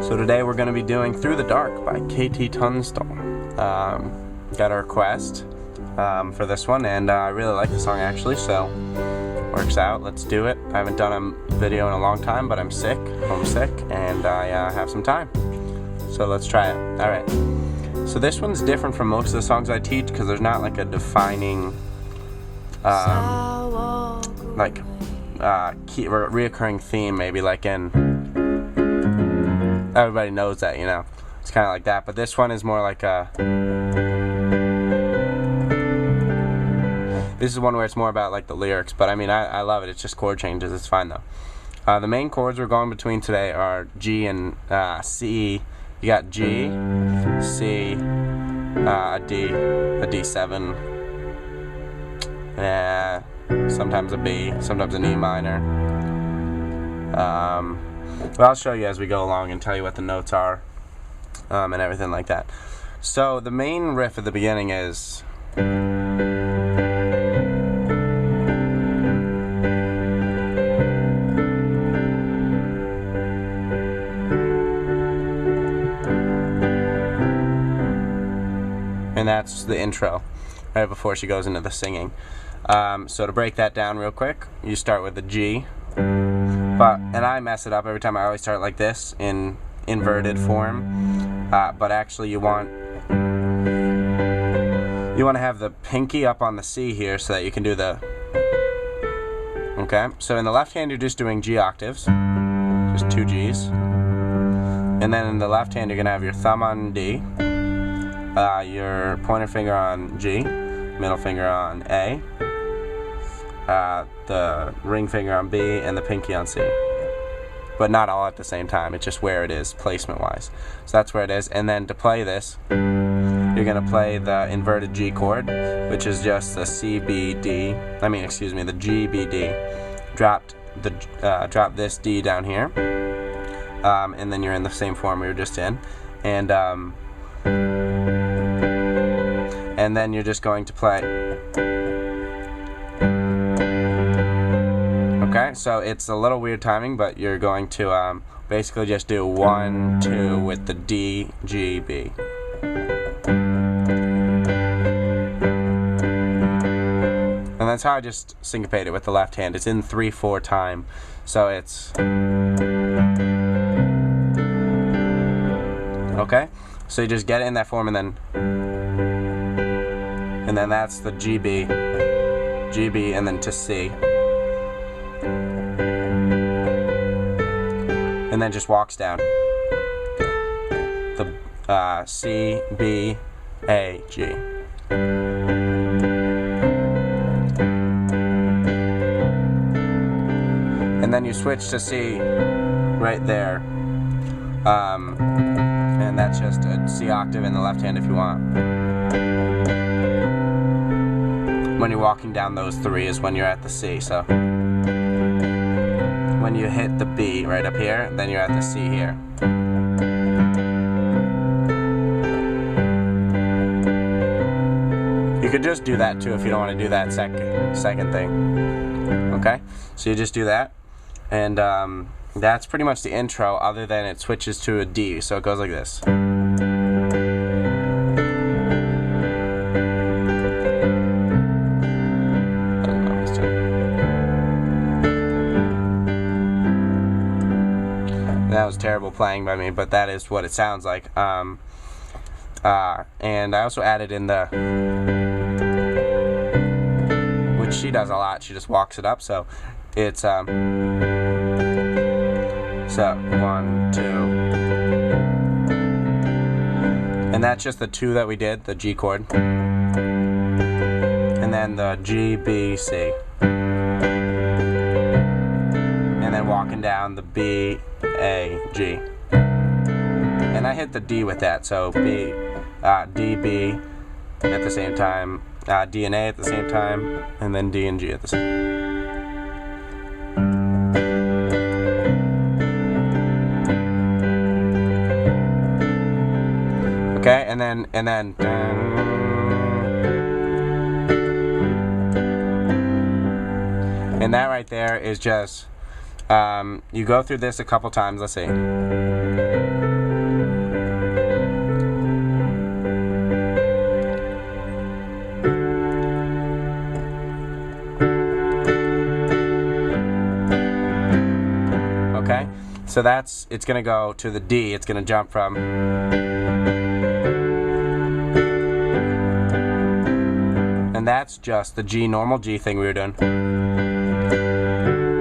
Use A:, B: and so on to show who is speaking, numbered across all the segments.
A: So today we're going to be doing Through the Dark by KT Tunstall. Got a request for this one, and I really like the song actually, so works out. Let's do it. I haven't done a video in a long time, but I'm sick, homesick, and I have some time. So let's try it. Alright. So this one's different from most of the songs I teach because there's not like a defining reoccurring theme, maybe like in everybody knows that, you know, it's kind of like that, but this one is more like this is one where it's more about like the lyrics, but I mean I love it. It's just chord changes. It's fine though. The main chords we're going between today are G and C. You got G, C, a D, a D7, sometimes a B, sometimes an E minor. But I'll show you as we go along and tell you what the notes are and everything like that. So the main riff at the beginning is and that's the intro right before she goes into the singing. So to break that down real quick, you start with the G, and I mess it up every time. I always start like this in inverted form, but actually you want to have the pinky up on the C here so that you can do the, okay, so in the left hand you're just doing G octaves, just 2 G's, and then in the left hand you're gonna have your thumb on D, your pointer finger on G, middle finger on A, the ring finger on B, and the pinky on C. But not all at the same time, it's just where it is, placement wise. So that's where it is, and then to play this, you're going to play the inverted G chord, which is just the C, B, D, the G, B, D. Drop this D down here, and then you're in the same form we were just in. And then you're just going to play. Okay, so it's a little weird timing, but you're going to basically just do 1, 2 with the D, G, B. And that's how I just syncopate it with the left hand. It's in 3/4 time, so it's okay. So you just get it in that form, and then that's the G, B, and then to C. And then just walks down the C, B, A, G. And then you switch to C right there, and that's just a C octave in the left hand if you want. When you're walking down those 3 is when you're at the C, so when you hit the B right up here, then you're at the C here. You could just do that too if you don't want to do that second thing. Okay, so you just do that, and that's pretty much the intro, other than it switches to a D, so it goes like this. That was terrible playing by me, but that is what it sounds like. And I also added in the, which she does a lot, she just walks it up, so it's so 1, 2, and that's just the 2 that we did, the G chord, and then the G, B, C, and then walking down the B, A, G, and I hit the D with that, so B, D, B at the same time, D and A at the same time, and then D and G at the same time. Okay, and then and that right there is just you go through this a couple times. Let's see. So it's gonna go to the D. It's gonna jump from, and that's just the G, normal G thing we were doing,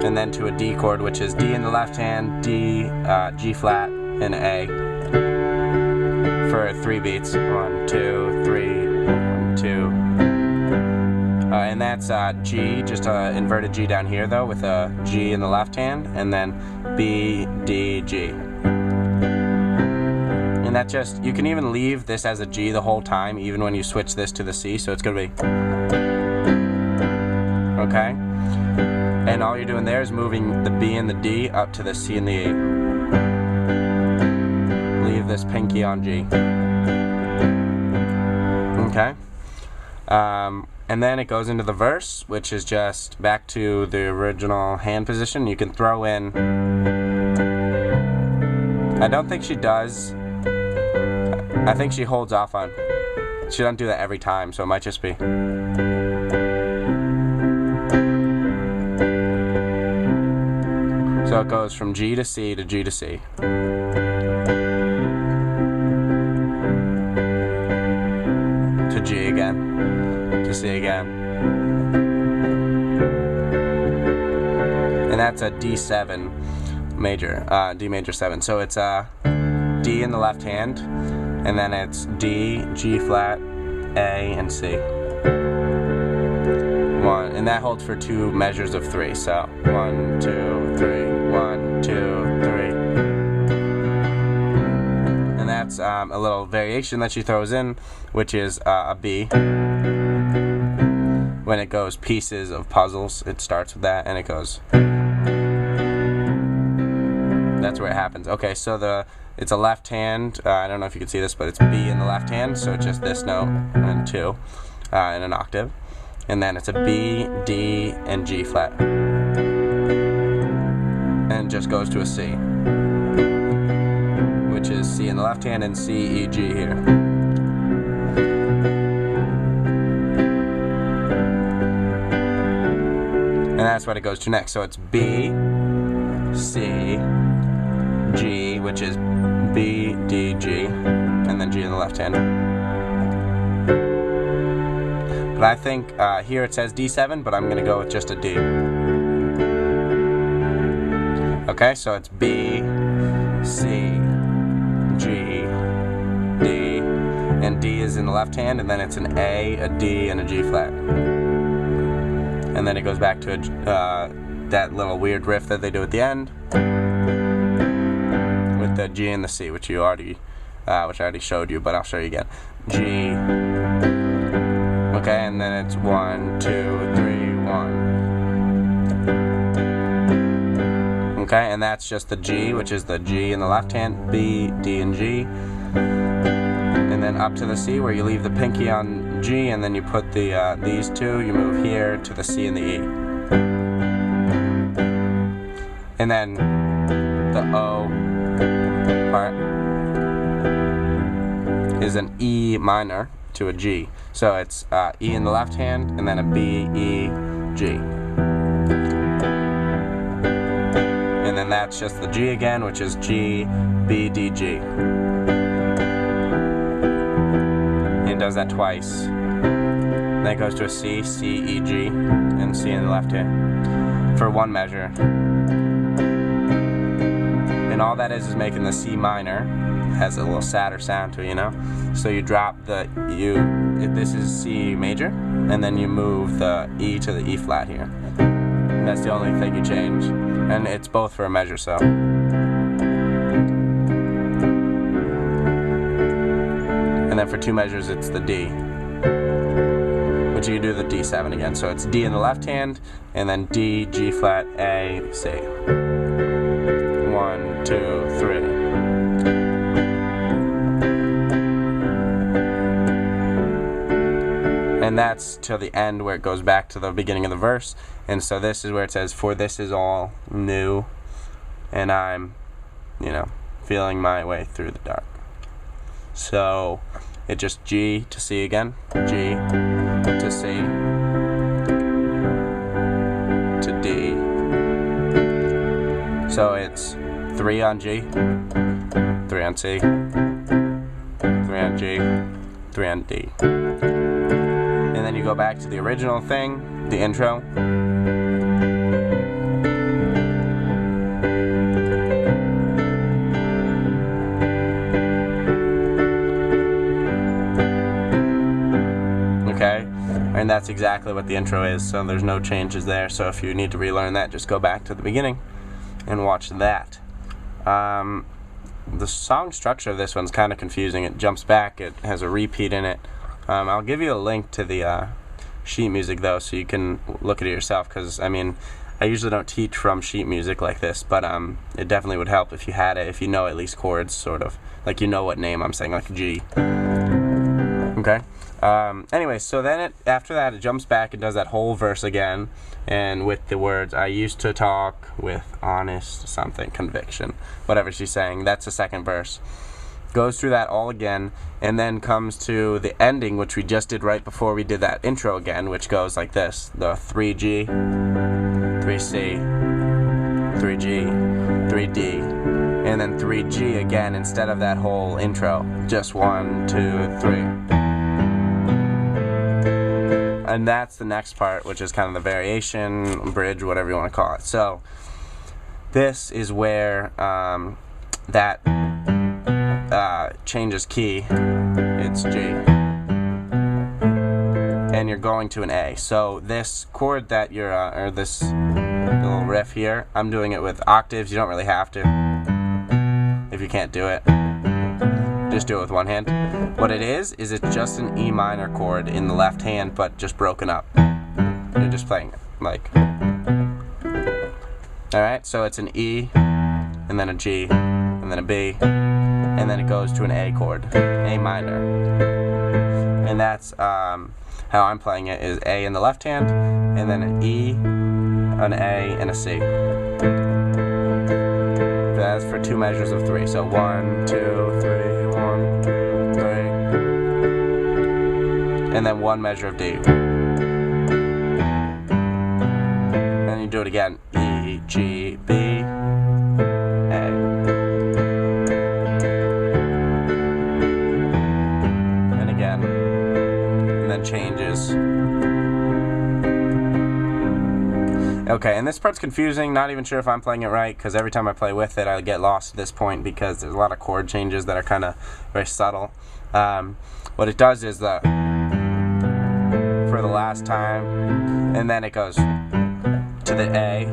A: and then to a D chord, which is D in the left hand, D, G flat, and A for 3 beats. 1, 2, 3, 1, 2. And that's G, just an inverted G down here though, with a G in the left hand, and then B, D, G. And that just, you can even leave this as a G the whole time, even when you switch this to the C, so it's gonna be, okay? And all you're doing there is moving the B and the D up to the C and the E. Leave this pinky on G. Okay? And then it goes into the verse, which is just back to the original hand position. You can throw in, I don't think she does, I think she holds off on, she doesn't do that every time, so it might just be. So it goes from G to C to G to C. To G again. To C again. And that's a D7 major, D major 7. So it's a D in the left hand, and then it's D, G flat, A, and C. 1, and that holds for 2 measures of 3. So 1, 2, 3, 1, 2, 3. And that's a little variation that she throws in, which is a B. When it goes pieces of puzzles, it starts with that, and it goes. That's where it happens. Okay, so it's a left hand. I don't know if you can see this, but it's B in the left hand, so it's just this note and 2 in an octave. And then it's a B, D, and G flat. And it just goes to a C, which is C in the left hand and C, E, G here. And that's what it goes to next. So it's B, C, G, which is B, D, G, and then G in the left hand. But I think here it says D7, but I'm going to go with just a D. Okay, so it's B, C, G, D, and D is in the left hand, and then it's an A, a D, and a G flat. And then it goes back to that little weird riff that they do at the end with the G and the C, which I already showed you, but I'll show you again. G. Okay, and then it's 1, 2, 3, 1. Okay, and that's just the G, which is the G in the left hand, B, D, and G. And then up to the C, where you leave the pinky on G, and then you put these 2, you move here to the C and the E. And then the O part is an E minor to a G. So it's E in the left hand, and then a B, E, G. And then that's just the G again, which is G, B, D, G. And it does that twice. Then it goes to a C, C, E, G, and C in the left hand for 1 measure. And all that is making the C minor. It has a little sadder sound to it, you know? So you drop this is C major, and then you move the E to the E flat here. And that's the only thing you change. And it's both for a measure, so. And then for 2 measures, it's the D. But you do the D7 again. So it's D in the left hand, and then D, G flat, A, C. 1, 2, 3. And that's till the end, where it goes back to the beginning of the verse. And so this is where it says, "For this is all new, and I'm, feeling my way through the dark." So it just G to C again, G to C to D. So it's 3 on G, 3 on C, 3 on G, 3 on D. And then you go back to the original thing, the intro. Okay, and that's exactly what the intro is, so there's no changes there. So if you need to relearn that, just go back to the beginning and watch that. The song structure of this one's kind of confusing. It jumps back, it has a repeat in it. I'll give you a link to the sheet music though, so you can look at it yourself, because I mean, I usually don't teach from sheet music like this, but it definitely would help if you had it, if you know at least chords, sort of, like you know what name I'm saying, like G. Okay. Anyway, so then after that it jumps back and does that whole verse again, and with the words, I used to talk with honest something, conviction, whatever she's saying. That's the second verse. Goes through that all again, and then comes to the ending, which we just did right before we did that intro again, which goes like this: the 3G, 3C, 3G, 3D, and then 3G again instead of that whole intro. Just 1, 2, 3. And that's the next part, which is kind of the variation, bridge, whatever you want to call it. So this is where that changes key. It's G, and you're going to an A. So this chord that you're or this little riff here, I'm doing it with octaves. You don't really have to if you can't do it. Just do it with one hand. What it is it's just an E minor chord in the left hand, but just broken up. You're just playing it like. Alright, so it's an E, and then a G, and then a B, and then it goes to an A chord, A minor. And that's how I'm playing it, is A in the left hand, and then an E, an A, and a C. That's for 2 measures of 3. So 1, 2, 3. 1, 2, 3, and then 1 measure of D. And you do it again: E, G, B, A. And again, and then changes. Okay, and this part's confusing, not even sure if I'm playing it right, because every time I play with it I get lost at this point, because there's a lot of chord changes that are kind of very subtle. What it does is for the last time, and then it goes to the A,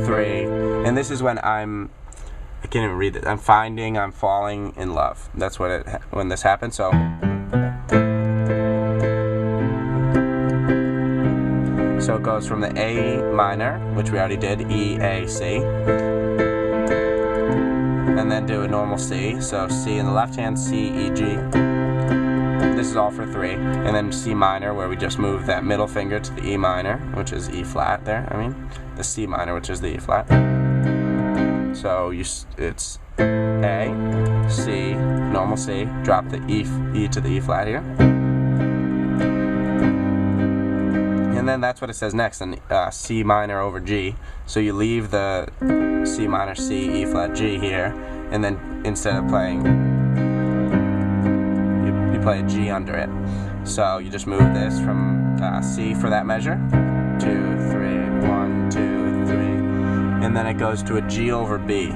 A: 3, and this is when I can't even read it, I'm falling in love. That's what when this happens. So it goes from the A minor, which we already did, E, A, C, and then do a normal C. So C in the left hand, C, E, G. This is all for 3. And then C minor, where we just move that middle finger to the E minor, which is E flat there, the C minor, which is the E flat. So it's A, C, normal C, drop the E to the E flat here. And then that's what it says next, in C minor over G. So you leave the C minor, C, E flat, G here, and then instead of playing, you play a G under it. So you just move this from C for that measure, 2, 3, 1, 2, 3, and then it goes to a G over B.